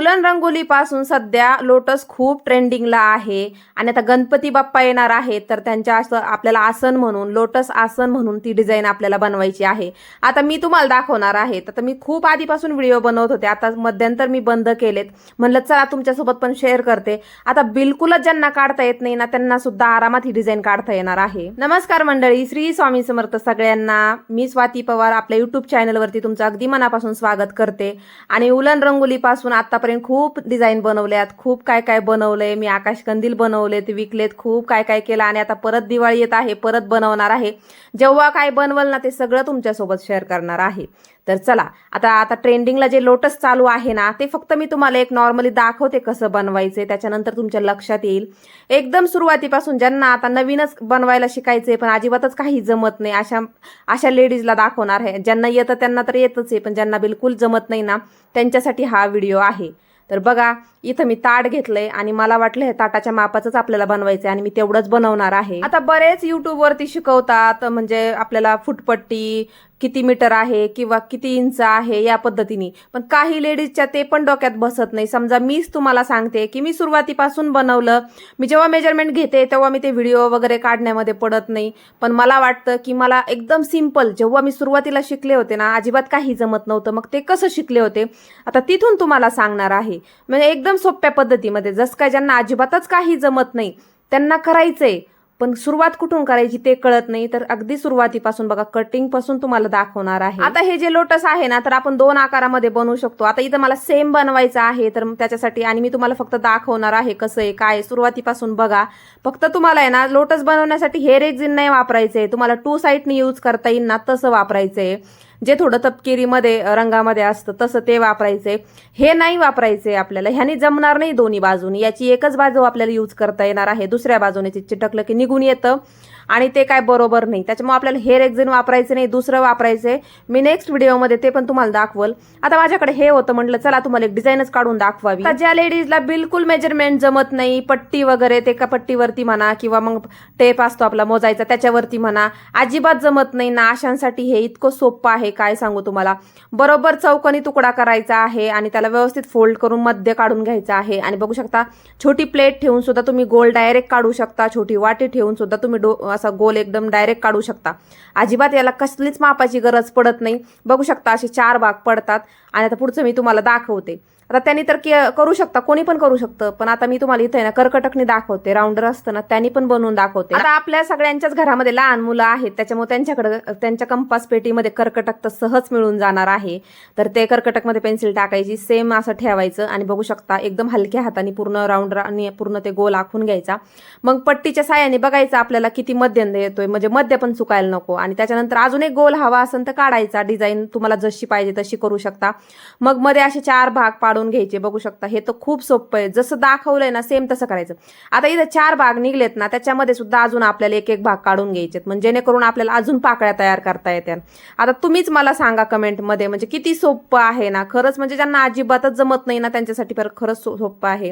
उलन रंगोलीपासून सध्या लोटस खूप ट्रेंडिंगला आहे आणि आता गणपती बाप्पा येणार आहेत तर त्यांच्या असं आपल्याला आसन म्हणून लोटस आसन म्हणून ती डिझाईन आपल्याला बनवायची आहे. आता मी तुम्हाला दाखवणार आहे. तर मी खूप आधीपासून व्हिडिओ बनवत होते, आता मध्यंतर मी बंद केलेत. म्हणलं चला तुमच्यासोबत पण शेअर करते. आता बिलकुलच ज्यांना काढता येत नाही ना त्यांना सुद्धा आरामात ही डिझाईन काढता येणार आहे. नमस्कार मंडळी, श्री स्वामी समर्थ सगळ्यांना. मी स्वाती पवार आपल्या युट्यूब चॅनलवरती तुमचं अगदी मनापासून स्वागत करते. आणि उलन रंगोलीपासून आतापर्यंत खूप डिझाईन बनवल्यात, खूप काय काय बनवलंय मी. आकाशकंदील बनवलेत, विकलेत, खूप काय काय केलं आणि आता परत दिवाळी येत आहे, परत बनवणार आहे. जेव्हा काय बनवल ना ते सगळं तुमच्यासोबत शेअर करणार आहे. तर चला आता ट्रेंडिंगला जे लोटस चालू आहे ना ते फक्त मी तुम्हाला एक नॉर्मली दाखवते कसं बनवायचे, त्याच्यानंतर तुमच्या लक्षात येईल. एकदम सुरुवातीपासून ज्यांना आता नवीनच बनवायला शिकायचे पण अजिबातच काही जमत नाही अशा लेडीजला दाखवणार आहे. ज्यांना येतं त्यांना तर येतच आहे, पण ज्यांना बिलकुल जमत नाही ना त्यांच्यासाठी हा व्हिडिओ आहे. तर बघा, इथं मी ताट घेतलंय आणि मला वाटलं हे ताटाच्या मापाचंच आपल्याला बनवायचं आणि मी तेवढंच बनवणार आहे. आता बरेच युट्यूबवरती शिकवतात, म्हणजे आपल्याला फुटपट्टी किती मीटर आहे किंवा किती इंच आहे या पद्धतीने, पण काही लेडीजच्या ते पण डोक्यात बसत नाही. समजा मीच तुम्हाला सांगते की मी सुरुवातीपासून बनवलं, मी जेव्हा मेजरमेंट घेते तेव्हा मी ते व्हिडिओ वगैरे काढण्यामध्ये पडत नाही. पण मला वाटतं की मला एकदम सिंपल, जेव्हा मी सुरुवातीला शिकले होते ना अजिबात काही जमत नव्हतं, मग ते कसं शिकले होते आता तिथून तुम्हाला सांगणार आहे. म्हणजे एकदम सोप्या पद्धतीमध्ये, जसं काय ज्यांना अजिबातच काही जमत नाही त्यांना करायचंय पण सुरुवात कुठून करायची ते कळत नाही, तर अगदी सुरुवातीपासून बघा कटिंग पासून तुम्हाला दाखवणार आहे. आता हे जे लोटस आहे ना तर आपण 2 आकारामध्ये बनवू शकतो. आता इथं मला सेम बनवायचं आहे तर त्याच्यासाठी आणि मी तुम्हाला फक्त दाखवणार आहे कसं आहे काय. सुरुवातीपासून बघा, फक्त तुम्हाला आहे ना लोटस बनवण्यासाठी हे रेक्झिन नाही वापरायचंय, तुम्हाला 2 साईडनी यूज करता येईल ना तसं वापरायचंय. जे थोडं तपकिरीमध्ये रंगामध्ये असतं तसं ते वापरायचंय. हे नाही वापरायचंय आपल्याला, ह्यानी जमणार नाही दोन्ही बाजूनी. याची एकच बाजू आपल्याला यूज करता येणार आहे, दुसऱ्या बाजूने चिटकलं की निघून येतं आणि ते काय बरोबर नाही. त्याच्यामुळे आपल्याला हे रेक्झिन वापरायचं नाही, दुसरं वापरायचंय. मी नेक्स्ट व्हिडिओमध्ये ते पण तुम्हाला दाखवल. आता माझ्याकडे हे होतं, म्हटलं चला तुम्हाला एक डिझाईनच काढून दाखवावी. आता ज्या लेडीजला बिलकुल मेजरमेंट जमत नाही, पट्टी वगैरे ते का पट्टीवरती म्हणा किंवा मग टेप असतो आपला मोजायचा त्याच्यावरती म्हणा, अजिबात जमत नाही ना अशांसाठी हे इतकं सोपं आहे काय सांगू तुम्हाला. बरोबर चौकोनी तुकडा करायचा आहे आणि त्याला व्यवस्थित फोल्ड करून मध्य काढून घ्यायचा आहे. आणि बघू शकता छोटी प्लेट ठेवून सुद्धा तुम्ही गोल डायरेक्ट काढू शकता, छोटी वाटी ठेवून सुद्धा तुम्ही असा गोल एकदम डायरेक्ट काढू शकता. अजिबात याला कसलीच मापाची गरज पडत नाही. बघू शकता असे 4 भाग पडतात. आणि आता पुढचं मी तुम्हाला दाखवते. आता त्यांनी तर करू शकता, कोणी पण करू शकतं, पण आता मी तुम्हाला इथे ना कर्कटकनी दाखवते. राऊंडर असतं ना त्यांनी पण बनवून दाखवते. आता आपल्या सगळ्यांच्याच घरामध्ये लहान मुलं आहेत, त्याच्यामुळे त्यांच्याकडे त्यांच्या कंपास पेटीमध्ये कर्कटक तर सहज मिळून जाणार आहे. तर ते कर्कटकमध्ये पेन्सिल टाकायची, सेम असं ठेवायचं आणि बघू शकता एकदम हलक्या हाताने पूर्ण राऊंडर आणि पूर्ण ते गोल आखून घ्यायचा. मग पट्टीच्या साह्याने बघायचं आपल्याला किती मध्य येतोय, म्हणजे मध्य पण चुकायला नको. आणि त्याच्यानंतर अजून एक गोल हवा असेल तर काढायचा. डिझाईन तुम्हाला जशी पाहिजे तशी करू शकता. मग मध्ये असे 4 भाग पाडून घ्यायचे. बघू शकता हे तर खूप सोपं आहे, जसं दाखवलंय ना सेम तसं करायचं. आता इथे 4 भाग निघलेत ना त्याच्यामध्ये सुद्धा अजून आपल्याला एक एक भाग काढून घ्यायचे, म्हणजे जेणेकरून आपल्याला अजून पाकळ्या तयार करता येतात. आता तुम्हीच मला सांगा कमेंटमध्ये, म्हणजे किती सोपं आहे ना खरंच. म्हणजे ज्यांना अजिबातच जमत नाही ना त्यांच्यासाठी खरंच सोपं आहे.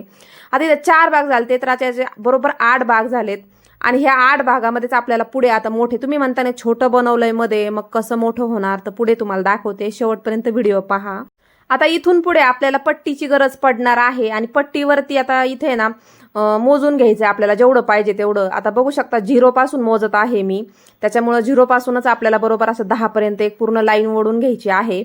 आता इथे 4 भाग झाले तर त्याचे बरोबर 8 भाग झालेत. आणि ह्या 8 भागामध्येच आपल्याला पुढे आता मोठे, तुम्ही म्हणताना छोटं बनवलंय मध्ये, मग कसं मोठं होणार तर पुढे तुम्हाला दाखवते, शेवटपर्यंत व्हिडिओ पहा. आता इथून पुढे आपल्याला पट्टीची गरज पडणार आहे आणि पट्टीवरती आता इथे ना मोजून घ्यायचं आहे आपल्याला जेवढं पाहिजे तेवढं. आता बघू शकता 0 पासून मोजत आहे मी, त्याच्यामुळे 0 पासूनच आपल्याला बरोबर असं 10 पर्यंत एक पूर्ण लाईन ओढून घ्यायची आहे.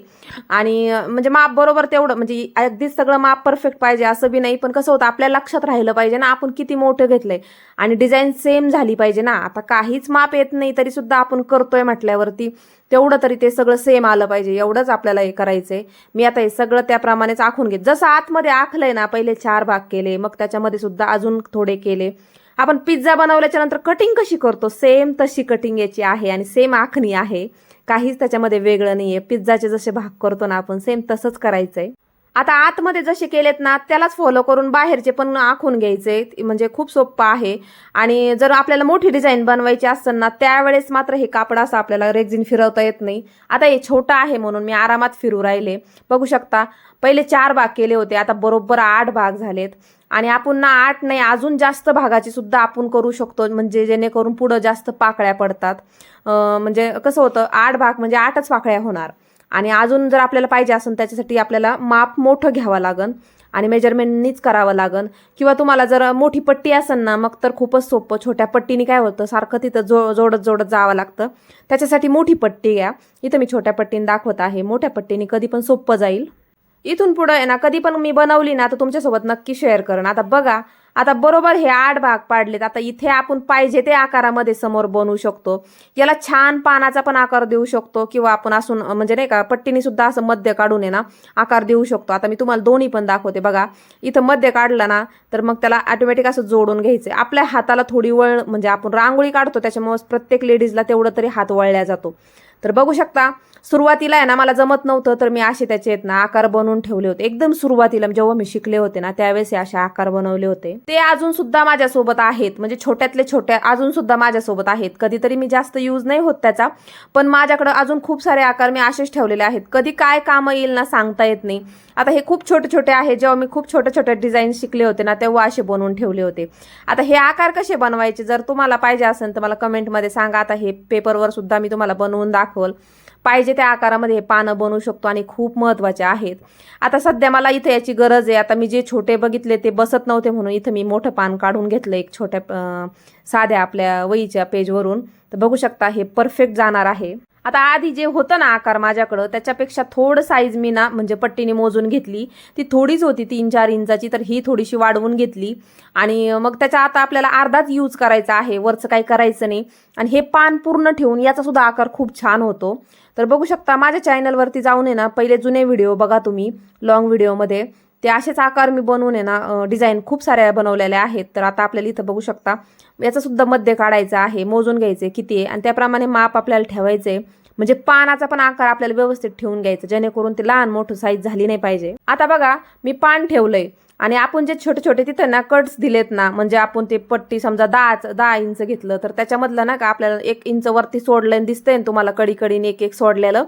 आणि म्हणजे माप बरोबर तेवढं, म्हणजे अगदीच सगळं माप परफेक्ट पाहिजे असं बी नाही, पण कसं होतं आपल्याला लक्षात राहिलं पाहिजे ना आपण किती मोठं घेतलंय. आणि डिझाईन सेम झाली पाहिजे ना. आता काहीच माप येत नाही तरी सुद्धा आपण करतोय म्हटल्यावरती तेवढं तरी ते सगळं सेम आलं पाहिजे, एवढंच आपल्याला हे करायचंय. मी आता हे सगळं त्याप्रमाणेच आखून घेत, जसं आतमध्ये आखलंय ना पहिले 4 भाग केले, मग त्याच्यामध्ये सुद्धा अजून थोडे केले. आपण पिझ्झा बनवल्याच्या नंतर कटिंग कशी करतो सेम तशी कटिंग याची आहे आणि सेम आखणी आहे, काहीच त्याच्यामध्ये वेगळं नाहीये. पिझ्झाचे जसे भाग करतो ना आपण सेम तसंच करायचंय. आता आतमध्ये जसे केलेत ना त्यालाच फॉलो करून बाहेरचे पण आखून घ्यायचे, म्हणजे खूप सोपं आहे. आणि जर आपल्याला मोठी डिझाईन बनवायची असेल ना त्यावेळेस मात्र हे कापड असं आपल्याला रेक्झिन फिरवता येत नाही. आता हे छोटं आहे म्हणून मी आरामात फिरू राहिले. बघू शकता पहिले 4 भाग केले होते, आता बरोबर 8 भाग झालेत. आणि आपण ना 8 नाही अजून जास्त भागाची सुद्धा आपण करू शकतो, म्हणजे जेणेकरून पुढं जास्त पाकळ्या पडतात. म्हणजे कसं होतं 8 भाग म्हणजे 8च पाकळ्या होणार. आणि अजून जर आपल्याला पाहिजे असेल त्याच्यासाठी आपल्याला माप मोठं घ्यावं लागेल. आणि मेजरमेंटनीच करावं लागेल. किंवा तुम्हाला जर मोठी पट्टी असेल ना मग तर खूपच सोपं. छोट्या पट्टीने काय होतं, सारखं तिथं जोडत जोडत जावं लागतं. त्याच्यासाठी मोठी पट्टी घ्या. इथं मी छोट्या पट्टीने दाखवत आहे. मोठ्या पट्टीने कधी पण सोपं जाईल. इथून पुढे आहे ना कधी पण मी बनवली ना तर तुमच्यासोबत नक्की शेअर करेन. आता बघा, आता बरोबर हे 8 भाग पाडलेत. आता इथे आपण पाहिजे ते आकारामध्ये समोर बनवू शकतो. याला छान पानाचा पण आकार देऊ शकतो किंवा आपण असून म्हणजे नाही का पट्टीने सुद्धा असं मध्य काढून आहे ना आकार देऊ शकतो. आता मी तुम्हाला दोन्ही पण दाखवते. बघा, इथं मध्य काढलं ना तर मग त्याला ऑटोमॅटिक असं जोडून घ्यायचं. आपल्या हाताला थोडी वळ, म्हणजे आपण रांगोळी काढतो त्याच्यामुळे प्रत्येक लेडीजला तेवढं तरी हात वळल्या जातो. तर बघू शकता, सुरुवातीला आहे ना मला जमत नव्हतं तर मी असे त्याचे आहेत ना आकार बनवून ठेवले होते. एकदम सुरुवातीला जेव्हा मी शिकले होते ना त्यावेळेस हे असे आकार बनवले होते. ते अजून सुद्धा माझ्यासोबत आहेत, म्हणजे छोट्यातले छोट्या अजून सुद्धा माझ्यासोबत आहेत. कधीतरी मी जास्त यूज नाही होत त्याचा, पण माझ्याकडे अजून खूप सारे आकार मी असेच ठेवलेले आहेत. कधी काय काम येईल ना सांगता येत नाही. आता हे खूप छोटे छोटे आहे. जेव्हा मी खूप छोटे छोटे डिझाईन शिकले होते ना तेव्हा असे बनवून ठेवले होते. आता हे आकार कसे बनवायचे जर तुम्हाला पाहिजे असेल तर मला कमेंटमध्ये सांगा. आता हे पेपरवर सुद्धा मी तुम्हाला बनवून दाखवल. पाहिजे त्या आकारामध्ये हे पानं बनवू शकतो आणि खूप महत्त्वाचे आहेत. आता सध्या मला इथे याची गरज आहे. आता मी जे छोटे बघितले ते बसत नव्हते म्हणून इथं मी मोठं पान काढून घेतलं एक छोट्या साध्या आपल्या वहीच्या पेजवरून. तर बघू शकता हे परफेक्ट जाणार आहे. आता आधी जे होतं ना आकार माझ्याकडं त्याच्यापेक्षा थोडं साईज मी ना म्हणजे पट्टीने मोजून घेतली. ती थोडीच होती 3-4 इंचाची, तर ही थोडीशी वाढवून घेतली. आणि मग त्याचा आता आपल्याला अर्धाच यूज करायचा आहे, वरचं काही करायचं नाही. आणि हे पान पूर्ण ठेवून याचा सुद्धा आकार खूप छान होतो. तर बघू शकता माझ्या चॅनलवरती जाऊन आहे ना पहिले जुने व्हिडिओ बघा तुम्ही, लॉंग व्हिडिओमध्ये ते असेच आकार मी बनवून आहे ना डिझाईन खूप साऱ्या बनवलेल्या आहेत. तर आता आपल्याला इथं बघू शकता याचा सुद्धा मध्य काढायचा आहे, मोजून घ्यायचे किती आहे आणि त्याप्रमाणे माप आपल्याला ठेवायचे. म्हणजे पानाचा पण आकार आपल्याला व्यवस्थित ठेवून घ्यायचा जेणेकरून ते लहान मोठं साईज झाली नाही पाहिजे. आता बघा मी पान ठेवलंय आणि आपण जे छोटे छोटे तिथे ना कट्स दिलेत ना, म्हणजे आपण ते पट्टी समजा 10 इंच घेतलं तर त्याच्यामधलं ना का आपल्याला 1 इंच वरती सोडलं दिसतंय तुम्हाला कडीकडीने एक एक सोडलेलं.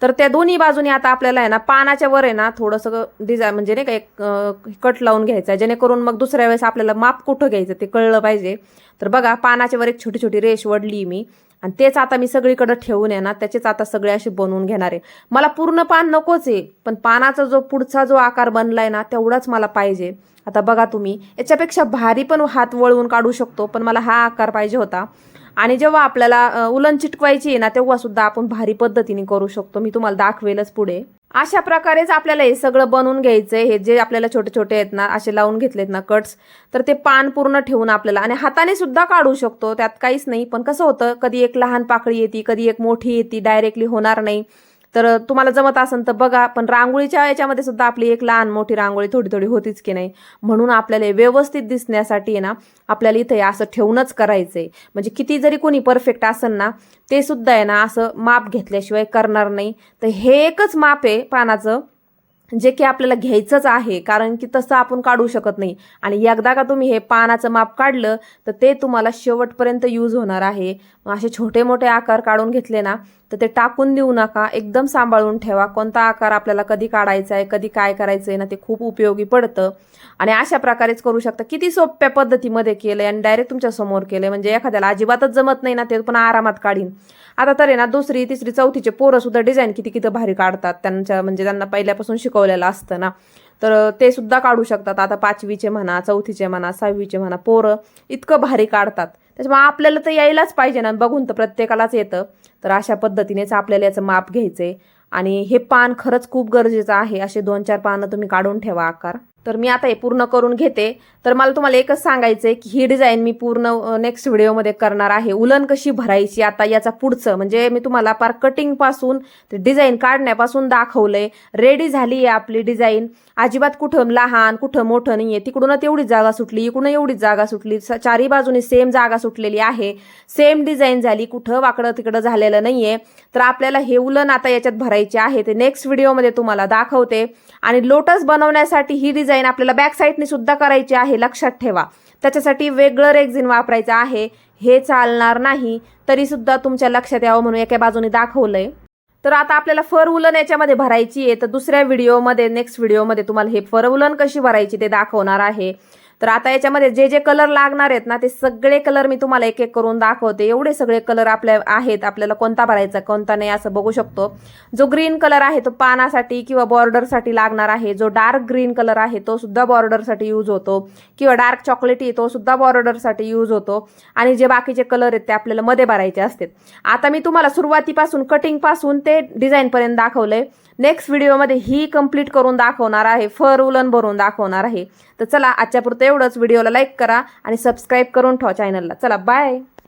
तर त्या दोन्ही बाजूनी आता आपल्याला आहे ना पानाच्या वर आहे ना थोडंसं डिझाईन म्हणजे नाही का एक कट लावून घ्यायचा जेणेकरून मग दुसऱ्या वेळेस आपल्याला माप कुठं घ्यायचं ते कळलं पाहिजे. तर बघा पानाच्या वर एक छोटी छोटी रेष वडली मी आणि तेच आता मी सगळीकडे ठेवून आहे ना त्याचेच आता सगळे असे बनवून घेणार आहे. मला पूर्ण पान नकोच आहे, पण पानाचा जो पुढचा जो आकार बनलाय ना तेवढाच मला पाहिजे. आता बघा तुम्ही याच्यापेक्षा भारी पण हात वळवून काढू शकतो, पण मला हा आकार पाहिजे होता. आणि जेव्हा आपल्याला उलन चिटकवायची आहे ना तेव्हा सुद्धा आपण भारी पद्धतीने करू शकतो. मी तुम्हाला दाखवेलच पुढे. अशा प्रकारेच आपल्याला हे सगळं बनवून घ्यायचंय. हे जे आपल्याला छोटे छोटे आहेत ना असे लावून घेतलेत ना कट्स, तर ते पान पूर्ण ठेवून आपल्याला आणि हाताने सुद्धा काढू शकतो, त्यात काहीच नाही. पण कसं होतं कधी एक लहान पाकळी येते, कधी एक मोठी येते, डायरेक्टली होणार नाही. तर तुम्हाला जमत असेल तर बघा, पण रांगोळीच्या याच्यामध्ये सुद्धा आपली एक लहान मोठी रांगोळी थोडी थोडी होतीच की नाही. म्हणून आपल्याला व्यवस्थित दिसण्यासाठी आहे ना आपल्याला इथे असं ठेवूनच करायचंय. म्हणजे किती जरी कोणी परफेक्ट असेल ना ते सुद्धा आहे ना असं माप घेतल्याशिवाय करणार नाही. तर हे एकच माप आहे पानाचं जे की आपल्याला घ्यायचंच आहे, कारण की तसं आपण काढू शकत नाही. आणि एकदा का तुम्ही हे पानाचं माप काढलं तर ते तुम्हाला शेवटपर्यंत यूज होणार आहे. असे छोटे मोठे आकार काढून घेतले ना तर ते टाकून देऊ नका, एकदम सांभाळून ठेवा. कोणता आकार आपल्याला कधी काढायचा आहे, कधी काय करायचं आहे ना ते खूप उपयोगी पडतं. आणि अशा प्रकारेच करू शकता. किती सोप्या पद्धतीमध्ये केलंय आणि डायरेक्ट तुमच्या समोर केलंय, म्हणजे एखाद्याला अजिबातच जमत नाही ना ते पण आरामात काढीन. आता तर आहे ना 2री, 3री, 4थीचे पोरं सुद्धा डिझाईन किती किती भारी काढतात. म्हणजे त्यांना पहिल्यापासून शिकवलेलं असतं ना, तर ते सुद्धा काढू शकतात. आता 5वीचे म्हणा, 4थीचे म्हणा, 6वीचे म्हणा, पोरं इतकं भारी काढतात. त्याच्यामुळे आपल्याला तर यायलाच पाहिजे ना, बघून तर प्रत्येकालाच येतं. तर अशा पद्धतीनेच आपल्याला याचं माप घ्यायचंय. आणि हे पान खरंच खूप गरजेचं आहे. असे 2-4 पानं तुम्ही काढून ठेवा आकार. तर मी आता हे पूर्ण करून घेते. तर मला तुम्हाला एकच सांगायचंय की ही डिझाईन मी पूर्ण नेक्स्ट व्हिडिओमध्ये करणार आहे. उलन कशी भरायची आता याचा पुढचं, म्हणजे मी तुम्हाला पार कटिंग पासून ते डिझाईन काढण्यापासून दाखवलंय. रेडी झाली आहे आपली डिझाईन. अजिबात कुठं लहान कुठं मोठं नाहीये. तिकडून तेवढीच जागा सुटली, इकडून एवढीच जागा सुटली, चारी बाजूनी सेम जागा सुटलेली आहे. सेम डिझाईन झाली, कुठं वाकडं तिकडं झालेलं नाहीये. तर आपल्याला हे उलन आता याच्यात भरायचे आहे, ते नेक्स्ट व्हिडिओमध्ये तुम्हाला दाखवते. आणि लोटस बनवण्यासाठी ही डिझाईन आपल्याला बॅक साईडने सुद्धा करायची आहे, लक्षात ठेवा. त्याच्यासाठी वेगळं रेक्झिन वापरायचं आहे, हे चालणार नाही. तरी सुद्धा तुमच्या लक्षात यावं म्हणून एका बाजूने दाखवलंय. तर आता आपल्याला फर उलन याच्यामध्ये भरायची आहे. तर दुसऱ्या व्हिडिओमध्ये नेक्स्ट व्हिडिओमध्ये तुम्हाला हे फर उलन कशी भरायची ते दाखवणार आहे. तर आता याच्यामध्ये जे जे कलर लागणार आहेत ना ते सगळे कलर मी तुम्हाला एक एक करून दाखवते. एवढे सगळे कलर आपल्या आहेत, आपल्याला कोणता भरायचा कोणता नाही असं बघू शकतो. जो ग्रीन कलर आहे तो पानासाठी किंवा बॉर्डरसाठी लागणार आहे. जो डार्क ग्रीन कलर आहे तो सुद्धा बॉर्डरसाठी यूज होतो किंवा डार्क चॉकलेटी तो सुद्धा बॉर्डरसाठी यूज होतो. आणि जे बाकीचे कलर आहेत ते आपल्याला मध्ये भरायचे असतात. आता मी तुम्हाला सुरुवातीपासून कटिंग पासून ते डिझाईन पर्यंत दाखवलंय. नेक्स्ट व्हिडिओमध्ये ही कंप्लीट करून दाखवणार आहे, फर उलन भरून दाखवणार आहे. तर चला आजच्या पुरतं एवढंच. व्हिडिओला लाईक करा आणि सबस्क्राईब करून ठेवा चॅनलला. चला बाय.